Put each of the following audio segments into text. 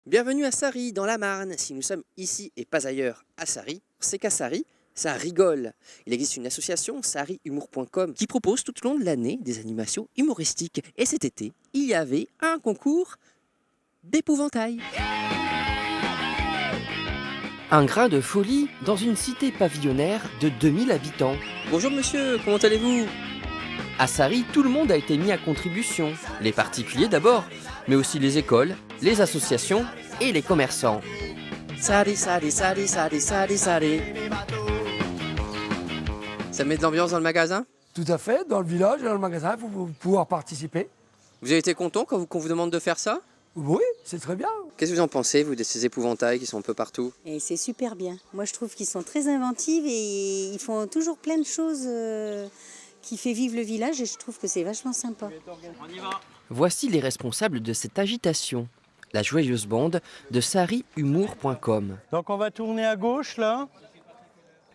Bienvenue à Sarri, dans la Marne. Si nous sommes ici et pas ailleurs à Sarri, c'est qu'à Sarri, ça rigole. Il existe une association, sarrihumour.com, qui propose tout au long de l'année des animations humoristiques. Et cet été, il y avait un concours d'épouvantail. Un grain de folie dans une cité pavillonnaire de 2000 habitants. Bonjour monsieur, comment allez-vous ? À Sarri, tout le monde a été mis à contribution. Les particuliers d'abord, mais aussi les écoles, les associations et les commerçants. Sarri, Sarri, Sarri, Sarri, Sarri, Sarri. Ça met de l'ambiance dans le magasin ? Tout à fait, dans le village et dans le magasin, il faut pouvoir participer. Vous avez été content quand qu'on vous demande de faire ça ? Oui, c'est très bien. Qu'est-ce que vous en pensez, vous, de ces épouvantails qui sont un peu partout ? Et c'est super bien. Moi, je trouve qu'ils sont très inventifs et ils font toujours plein de choses qui fait vivre le village et je trouve que c'est vachement sympa. Voici les responsables de cette agitation. La joyeuse bande de sarrihumour.com. Donc on va tourner à gauche là.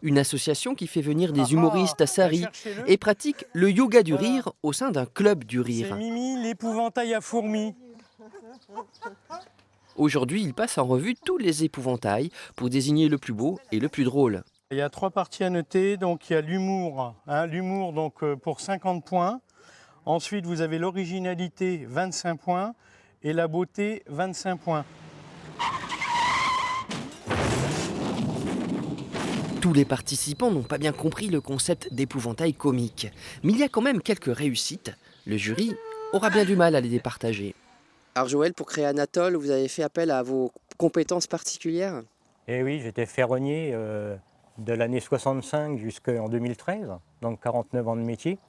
Une association qui fait venir des humoristes à Sarri et pratique le yoga du rire au sein d'un club du C'est rire. Mimi, l'épouvantail à fourmis. Aujourd'hui, il passe en revue tous les épouvantails pour désigner le plus beau et le plus drôle. Il y a 3 parties à noter, donc il y a l'humour, l'humour donc pour 50 points. Ensuite vous avez l'originalité 25 points et la beauté 25 points. Tous les participants n'ont pas bien compris le concept d'épouvantail comique. Mais il y a quand même quelques réussites. Le jury aura bien du mal à les départager. Alors Joël, pour créer Anatole, vous avez fait appel à vos compétences particulières ? Et oui, j'étais ferronnier de l'année 65 jusqu'en 2013, donc 49 ans de métier.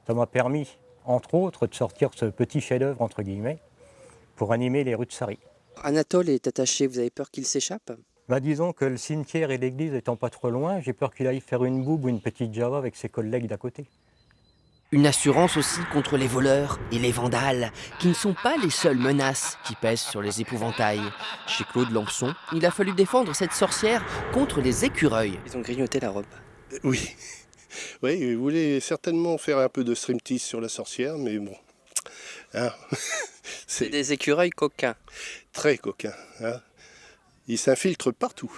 Ça m'a permis, entre autres, de sortir ce petit chef-d'œuvre, entre guillemets, pour animer les rues de Sarri. Anatole est attaché, vous avez peur qu'il s'échappe ? Disons que le cimetière et l'église étant pas trop loin, j'ai peur qu'il aille faire une boube ou une petite java avec ses collègues d'à côté. Une assurance aussi contre les voleurs et les vandales, qui ne sont pas les seules menaces qui pèsent sur les épouvantails. Chez Claude Lampson, il a fallu défendre cette sorcière contre les écureuils. Ils ont grignoté la robe. Oui. Oui, il voulait certainement faire un peu de striptease sur la sorcière, mais bon. Hein, C'est des écureuils coquins. très coquin. Hein. Ils s'infiltrent partout.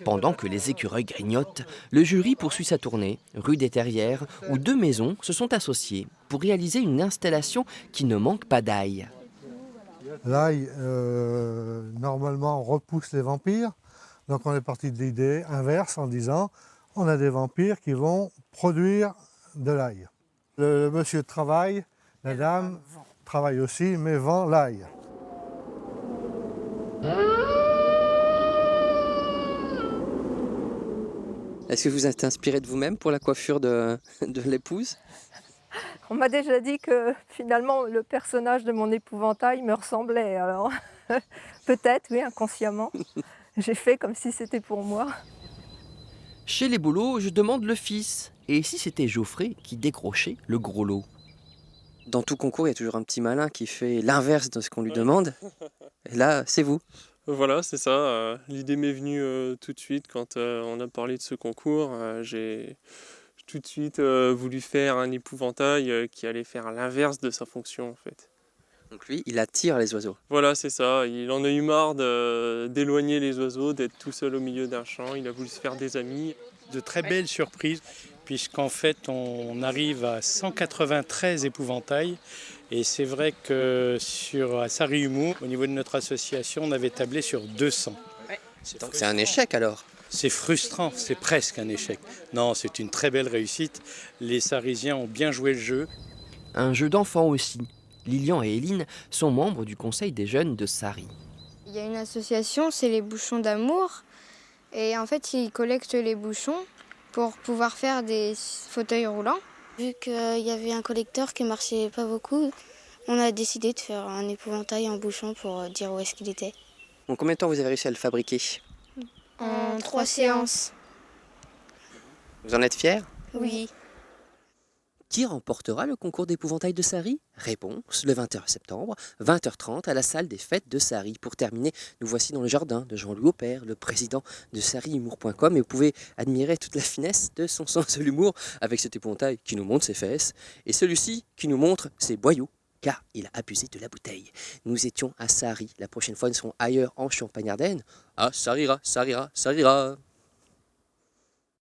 Pendant que les écureuils grignotent, le jury poursuit sa tournée, rue des Terrières, où 2 maisons se sont associées pour réaliser une installation qui ne manque pas d'ail. L'ail, normalement, repousse les vampires. Donc on est parti de l'idée inverse en disant on a des vampires qui vont produire de l'ail. Le monsieur travaille, la dame travaille aussi, mais vend l'ail. Est-ce que vous êtes inspiré de vous-même pour la coiffure de l'épouse ? On m'a déjà dit que finalement le personnage de mon épouvantail me ressemblait, alors peut-être, oui, inconsciemment. J'ai fait comme si c'était pour moi. Chez les Boulots, je demande le fils. Et si c'était Geoffrey qui décrochait le gros lot ? Dans tout concours, il y a toujours un petit malin qui fait l'inverse de ce qu'on lui demande. Et là, c'est vous. Voilà, c'est ça. L'idée m'est venue tout de suite quand on a parlé de ce concours. J'ai tout de suite voulu faire un épouvantail qui allait faire l'inverse de sa fonction en fait. Donc lui, il attire les oiseaux. Voilà, c'est ça. Il en a eu marre d'éloigner les oiseaux, d'être tout seul au milieu d'un champ. Il a voulu se faire des amis. De très belles surprises, puisqu'en fait on arrive à 193 épouvantails. Et c'est vrai que à Sarri Humour, au niveau de notre association, on avait tablé sur 200. Donc c'est un échec alors ? C'est frustrant, c'est presque un échec. Non, c'est une très belle réussite. Les Sarrisiens ont bien joué le jeu. Un jeu d'enfant aussi. Lilian et Éline sont membres du conseil des jeunes de Sarri. Il y a une association, c'est les bouchons d'amour. Et en fait, ils collectent les bouchons pour pouvoir faire des fauteuils roulants. Vu qu'il y avait un collecteur qui ne marchait pas beaucoup, on a décidé de faire un épouvantail en bouchon pour dire où est-ce qu'il était. En combien de temps vous avez réussi à le fabriquer ? En 3 séances. Vous en êtes fiers ? Oui. Qui remportera le concours d'épouvantail de Sarri ? Réponse le 21 septembre, 20h30 à la salle des fêtes de Sarri. Pour terminer, nous voici dans le jardin de Jean-Louis Aupert, le président de sarrihumour.com, et vous pouvez admirer toute la finesse de son sens de l'humour avec cet épouvantail qui nous montre ses fesses et celui-ci qui nous montre ses boyaux. car il a abusé de la bouteille. Nous étions à Sari. La prochaine fois, nous serons ailleurs en Champagne-Ardenne. Ah, ça rira, ça rira, ça rira.